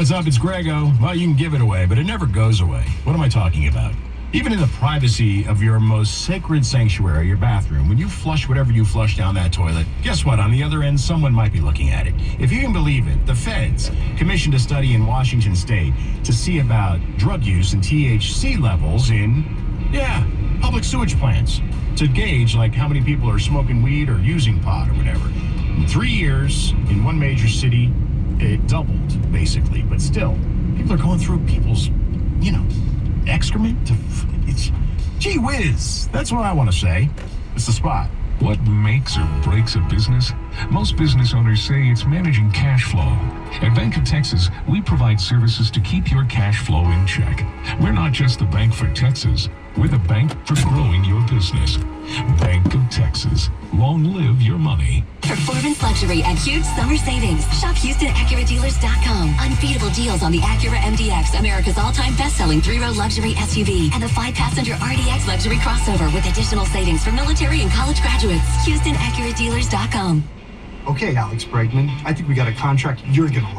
What's up? It's Grego. Well, you can give it away, but it never goes away. What am I talking about? Even in the privacy of your most sacred sanctuary, your bathroom, when you flush whatever you flush down that toilet, guess what? On the other end, someone might be looking at it. If you can believe it, the feds commissioned a study in Washington State to see about drug use and THC levels in, public sewage plants to gauge, like, how many people are smoking weed or using pot or whatever. In 3 years, in one major city, it doubled, basically. But still, people are going through people's, excrement. It's gee whiz. That's what I want to say. It's the spot. What makes or breaks a business? Most business owners say it's managing cash flow. At Bank of Texas, we provide services to keep your cash flow in check. We're not just the bank for Texas. We're the bank for growing your business. Bank of Texas. Long live your money. Performance luxury and huge summer savings. Shop HoustonAcuraDealers.com. Unbeatable deals on the Acura MDX, America's all-time best-selling 3-row luxury SUV, and the 5-passenger RDX luxury crossover with additional savings for military and college graduates. HoustonAcuraDealers.com. Okay, Alex Bregman, I think we got a contract you're gonna like.